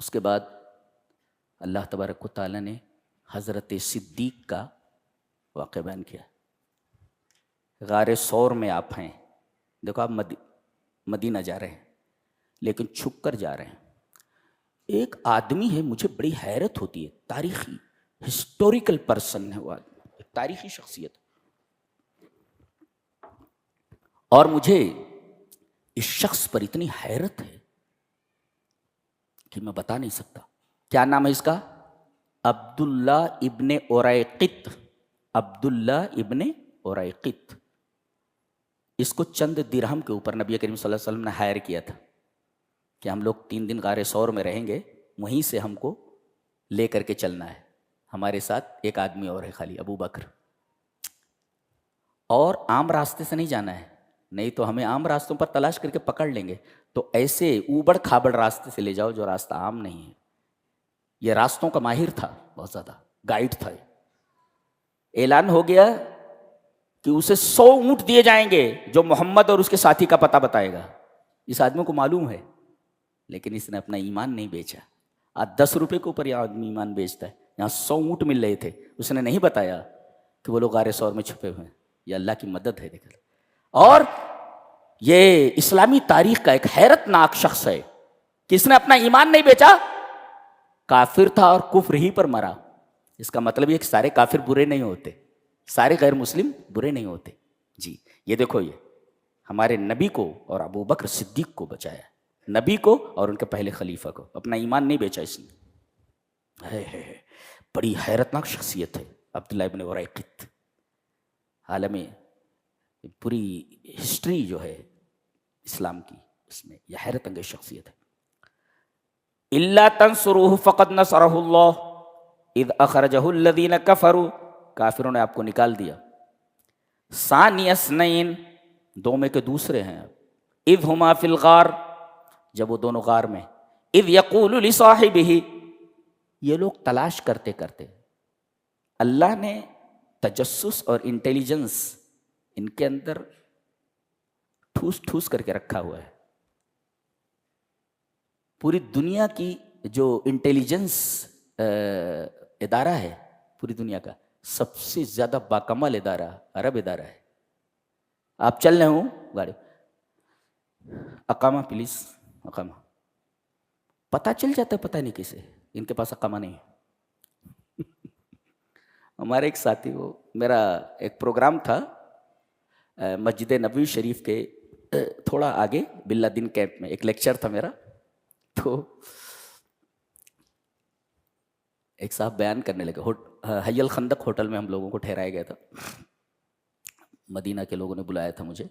اس کے بعد اللہ تبارک و تعالیٰ نے حضرت صدیق کا واقعہ بیان کیا. غار ثور میں آپ ہیں، دیکھو آپ مدینہ جا رہے ہیں لیکن چھپ کر جا رہے ہیں. ایک آدمی ہے، مجھے بڑی حیرت ہوتی ہے، تاریخی ہسٹوریکل پرسن ہے وہ آدمی، ایک تاریخی شخصیت. اور مجھے اس شخص پر اتنی حیرت ہے کہ میں بتا نہیں سکتا. کیا نام ہے اس کا؟ عبداللہ ابن اریقط. عبداللہ ابن اریقط. اس کو چند درہم کے اوپر نبی کریم صلی اللہ علیہ وسلم نے ہائر کیا تھا کہ ہم لوگ 3 دن غار ثور میں رہیں گے، وہیں سے ہم کو لے کر کے چلنا ہے. ہمارے ساتھ ایک آدمی اور ہے خالی، ابو بکر. اور عام راستے سے نہیں جانا ہے، نہیں تو ہمیں عام راستوں پر تلاش کر کے پکڑ لیں گے. تو ایسے اوبڑ کھابڑ راستے سے لے جاؤ جو راستہ عام نہیں ہے. یہ راستوں کا ماہر تھا، بہت زیادہ گائیڈ تھا. اعلان ہو گیا کہ اسے 100 اونٹ دیے جائیں گے جو محمد اور اس کے ساتھی کا پتہ بتائے گا. اس آدمی کو معلوم ہے لیکن اس نے اپنا ایمان نہیں بیچا. آج 10 روپے کے اوپر یہ آدمی ایمان بیچتا ہے، یہاں 100 اونٹ مل رہے تھے. اس نے نہیں بتایا کہ وہ لوگ غار ثور میں چھپے ہوئے ہیں. یہ اللہ کی مدد ہے. دیکھ. اور یہ اسلامی تاریخ کا ایک حیرت ناک شخص ہے کہ اس نے اپنا ایمان نہیں بیچا، کافر تھا اور کفر ہی پر مرا. اس کا مطلب یہ کہ سارے کافر برے نہیں ہوتے، سارے غیر مسلم برے نہیں ہوتے. جی یہ دیکھو، یہ ہمارے نبی کو اور ابو بکر صدیق کو بچایا، نبی کو اور ان کے پہلے خلیفہ کو. اپنا ایمان نہیں بیچا اس نے. بڑی حیرتناک شخصیت ہے عبداللہ ابن اریقط. عالم پوری ہسٹری جو ہے اسلام کی، اس میں یہ حیرت انگیز شخصیت ہے. الا تنصروه فقد نصره اللہ اذ اخرجہ الذین کفروا. کافروں نے آپ کو نکال دیا. ثانی اثنین، 2 میں کے دوسرے ہیں. اذ ہما فی الغار، جب وہ دونوں غار میں. اذ یقول لصاحبہ، یہ لوگ تلاش کرتے کرتے، اللہ نے تجسس اور انٹیلیجنس ان کے اندر ٹھوس ٹھوس کر کے رکھا ہوا ہے. پوری دنیا کی جو انٹیلیجنس ادارہ ہے پوری دنیا کا، سب سے زیادہ باکمال ادارہ عرب ادارہ ہے. آپ چل رہے ہوں گاڑی، اقامہ پلیز، اقامہ، پتہ چل جاتا ہے. پتہ نہیں کسے، ان کے پاس اقامہ نہیں ہے. ہمارے ایک ساتھی، وہ میرا ایک پروگرام تھا مسجد نبوی شریف کے تھوڑا آگے بلہ دین کیمپ میں، ایک لیکچر تھا میرا. تو ایک صاحب بیان کرنے لگے. حی الخندق ہوٹل میں ہم لوگوں کو ٹھہرایا گیا تھا، مدینہ کے لوگوں نے بلایا تھا مجھے.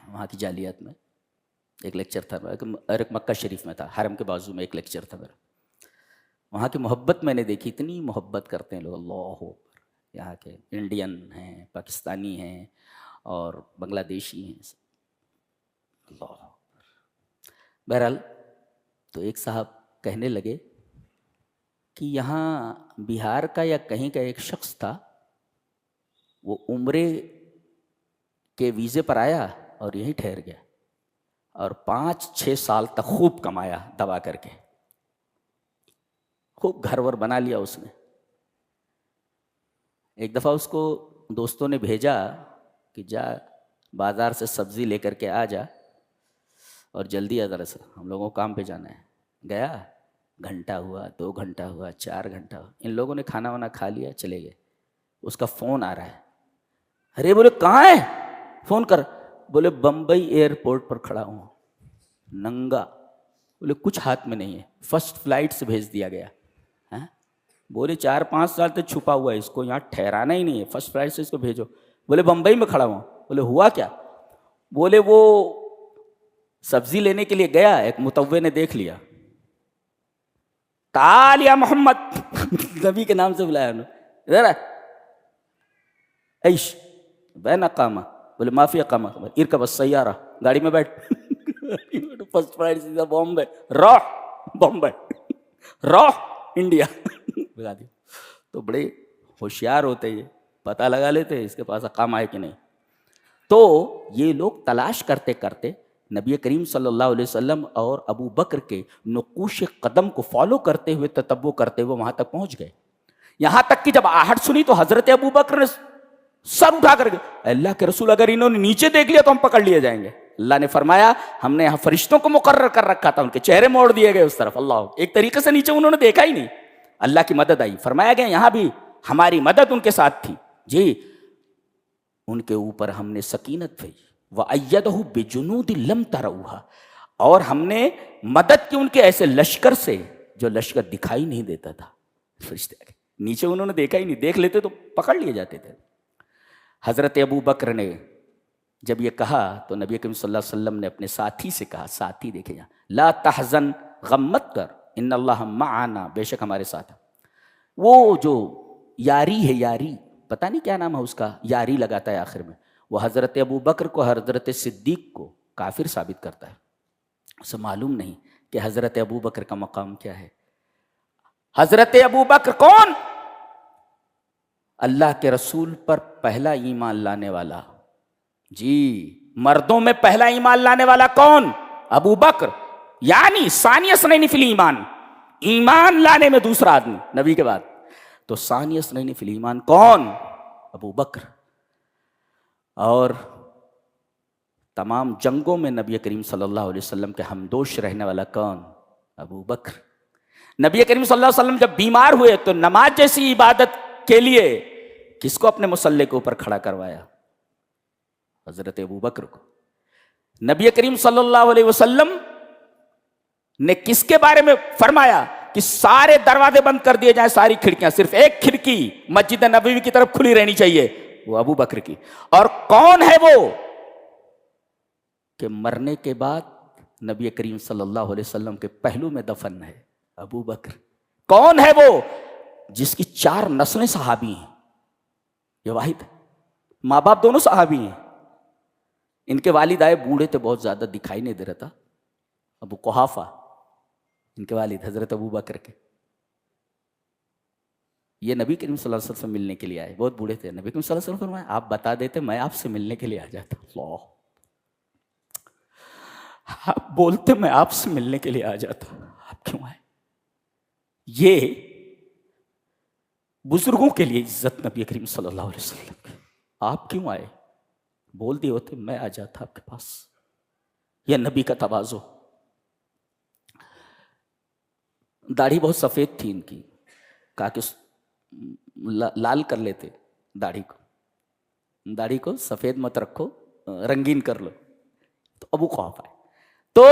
وہاں کی جالیات میں ایک لیکچر تھا، اور ایک مکہ شریف میں تھا، حرم کے بازو میں ایک لیکچر تھا میرا. وہاں کی محبت میں نے دیکھی، اتنی محبت کرتے ہیں لوگ. اللہ اکبر. یہاں کے انڈین ہیں، پاکستانی ہیں اور بنگلہ دیشی ہیں. اللہ اکبر. بہرحال تو ایک صاحب کہنے لگے کہ یہاں بہار کا یا کہیں کا ایک شخص تھا، وہ عمرے کے ویزے پر آیا اور یہیں ٹھہر گیا، اور 5-6 سال تک خوب کمایا دبا کر کے، خوب گھر ور بنا لیا اس نے. ایک دفعہ اس کو دوستوں نے بھیجا کہ جا بازار سے سبزی لے کر کے آ جا اور جلدی آ، ذرا سے ہم لوگوں کو کام پہ جانا ہے. گیا، گھنٹہ ہوا، 2 گھنٹہ ہوا، 4 گھنٹہ ہوا. ان لوگوں نے کھانا وانا کھا لیا، چلے گئے. اس کا فون آ رہا ہے. ارے بولے کہاں ہے؟ فون کر. بولے بمبئی ایئرپورٹ پر کھڑا ہوں، ننگا. بولے کچھ ہاتھ میں نہیں ہے، فرسٹ فلائٹ سے بھیج دیا گیا. بولے 4-5 سال تک چھپا ہوا ہے، اس کو یہاں ٹھہرانا ہی نہیں ہے، فرسٹ فلائٹ سے اس کو بھیجو. بولے بمبئی میں کھڑا ہوں. بولے ہوا کیا؟ بولے وہ سبزی لینے کے لیے گیا، ایک متوے نے دیکھ لیا، تعال یا محمد، نبی کے نام سے بلایا انہوں. ادھر عیش بین اقامہ. بولے معافی اقامہ. ارکب السیارہ، گاڑی میں بیٹھ. فرسٹ فلائٹ سیدھا بامبے، روح بمبئی، روح انڈیا. بتا دی. تو بڑے ہوشیار ہوتے، یہ پتہ لگا لیتے اس کے پاس اقامہ ہے کہ نہیں. تو یہ لوگ تلاش کرتے کرتے نبی کریم صلی اللہ علیہ وسلم اور ابو بکر کے نقوش قدم کو فالو کرتے ہوئے، تتبع کرتے ہوئے وہاں تک پہنچ گئے. یہاں تک کہ جب آہٹ سنی تو حضرت ابو بکر نے سر اٹھا کر گئے، اللہ کے رسول اگر انہوں نے نیچے دیکھ لیا تو ہم پکڑ لیے جائیں گے. اللہ نے فرمایا ہم نے یہاں فرشتوں کو مقرر کر رکھا تھا، ان کے چہرے موڑ دیے گئے اس طرف. اللہ، ایک طریقے سے نیچے انہوں نے دیکھا ہی نہیں. اللہ کی مدد آئی. فرمایا گیا یہاں بھی ہماری مدد ان کے ساتھ تھی. جی، ان کے اوپر ہم نے سکینت بھیجی. وَأَيَّدَهُ بِجُنُودٍ لَمْ تَرَوْهَا، اور ہم نے مدد کی ان کے ایسے لشکر سے جو لشکر دکھائی نہیں دیتا تھا. فرشتے آگے نیچے انہوں نے دیکھا ہی نہیں، دیکھ لیتے تو پکڑ لیے جاتے تھے. حضرت ابو بکر نے جب یہ کہا تو نبی کریم صلی اللہ علیہ وسلم نے اپنے ساتھی سے کہا، ساتھی دیکھے یہاں، لا تحزن، غم مت کر، ان اللہ معنا، بے شک ہمارے ساتھ. وہ جو یاری ہے، یاری پتہ نہیں کیا نام ہے اس کا، یاری لگاتا ہے آخر میں، وہ حضرت ابو بکر کو، حضرت صدیق کو کافر ثابت کرتا ہے. اسے معلوم نہیں کہ حضرت ابو بکر کا مقام کیا ہے. حضرت ابو بکر کون؟ اللہ کے رسول پر پہلا ایمان لانے والا. جی، مردوں میں پہلا ایمان لانے والا کون؟ ابو بکر. یعنی ثانی اثنین فی الایمان، ایمان لانے میں دوسرا آدمی نبی کے بعد. تو ثانی اثنین فی الایمان کون؟ ابو بکر. اور تمام جنگوں میں نبی کریم صلی اللہ علیہ وسلم کے ہمدوش رہنے والا کون؟ ابو بکر. نبی کریم صلی اللہ علیہ وسلم جب بیمار ہوئے تو نماز جیسی عبادت کے لیے کس کو اپنے مصلی کے اوپر کھڑا کروایا؟ حضرت ابو بکر کو. نبی کریم صلی اللہ علیہ وسلم نے کس کے بارے میں فرمایا کہ سارے دروازے بند کر دیے جائیں، ساری کھڑکیاں، صرف ایک کھڑکی مسجد نبوی کی طرف کھلی رہنی چاہیے، وہ ابو بکر کی. اور کون ہے وہ کہ مرنے کے بعد نبی کریم صلی اللہ علیہ وسلم کے پہلو میں دفن ہے؟ ابو بکر. کون ہے وہ جس کی 4 نسلیں صحابی ہیں؟ یہ واحد ہے. ماں باپ دونوں صحابی ہیں. ان کے والد آئے بوڑھے تھے، بہت زیادہ دکھائی نہیں دے رہا تھا. ابو قحافہ ان کے والد حضرت ابو بکر کے. یہ نبی کریم صلی اللہ علیہ وسلم سے ملنے کے لیے آئے، بہت بوڑھے تھے. نبی کریم صلی اللہ علیہ وسلم فرمایا آپ بتا دیتے میں آپ سے ملنے کے لیے آ جاتا. اللہ، آپ بولتے میں آپ سے ملنے کے لیے آ جاتا، آپ کیوں آئے؟ یہ بزرگوں کے لیے عزت نبی کریم صلی اللہ علیہ وسلم کی. آپ کیوں آئے؟ بول دیے ہوتے میں آ جاتا آپ کے پاس. یہ نبی کا تواضع. داڑھی بہت سفید تھی ان کی، کہا کہ لال کر لیتے داڑھی کو، داڑھی کو سفید مت رکھو، رنگین کر لو. تو ابو قحافہ ہے. تو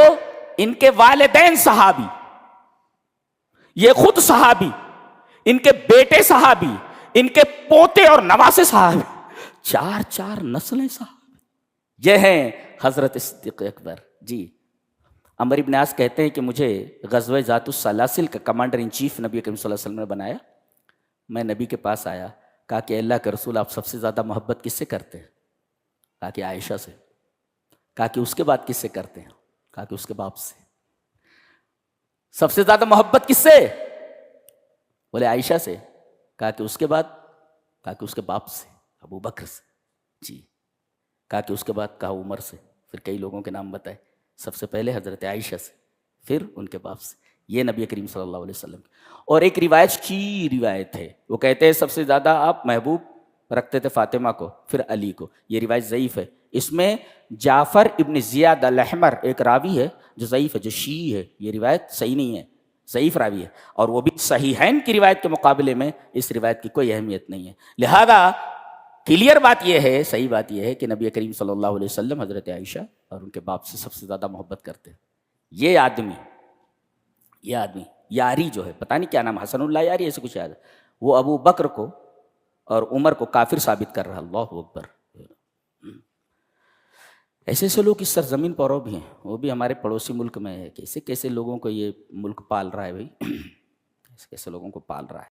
ان کے والدین صحابی، یہ خود صحابی، ان کے بیٹے صحابی، ان کے پوتے اور نواسے صحابی، 4 نسلیں صحابی. یہ ہیں حضرت صدیق اکبر. جی، عمر بن عاص کہتے ہیں کہ مجھے غزوہ ذات السلاسل کا کمانڈر ان چیف نبی کریم صلی اللہ علیہ وسلم نے بنایا. میں نبی کے پاس آیا، کہا کہ اللہ کے رسول آپ سب سے زیادہ محبت کس سے کرتے ہیں؟ کہا کہ عائشہ سے. کہا کہ اس کے بعد کس سے کرتے ہیں؟ کہا کہ اس کے باپ سے. سب سے زیادہ محبت کس سے؟ بولے عائشہ سے. کہا کہ اس کے بعد؟ کہا کہ اس کے باپ سے، ابو بکر سے. جی. کہا کہ اس کے بعد؟ کہا عمر سے. پھر کئی لوگوں کے نام بتائے، سب سے پہلے حضرت عائشہ سے، پھر ان کے باپ سے. یہ نبی کریم صلی اللہ علیہ وسلم. اور ایک روایت ہے، وہ کہتے ہیں سب سے زیادہ آپ محبوب رکھتے تھے فاطمہ کو، پھر علی کو. یہ روایت ضعیف ہے. اس میں جعفر ابن زیاد الاحمر ایک راوی ہے جو ضعیف ہے، جو شیعی ہے. یہ روایت صحیح نہیں ہے، ضعیف راوی ہے. اور وہ بھی صحیحین کی روایت کے مقابلے میں اس روایت کی کوئی اہمیت نہیں ہے. لہذا کلیئر بات یہ ہے، صحیح بات یہ ہے کہ نبی کریم صلی اللہ علیہ وسلم حضرت عائشہ اور ان کے باپ سے سب سے زیادہ محبت کرتے ہیں. یہ آدمی یاری جو ہے، پتہ نہیں کیا نام، حسن اللہ یاری ایسے کچھ یاد ہے، وہ ابو بکر کو اور عمر کو کافر ثابت کر رہا. اللہ اکبر. ایسے ایسے لوگ اس سرزمین پر اور بھی ہیں، وہ بھی ہمارے پڑوسی ملک میں ہے. کیسے کیسے لوگوں کو یہ ملک پال رہا ہے بھائی، کیسے کیسے لوگوں کو پال رہا ہے.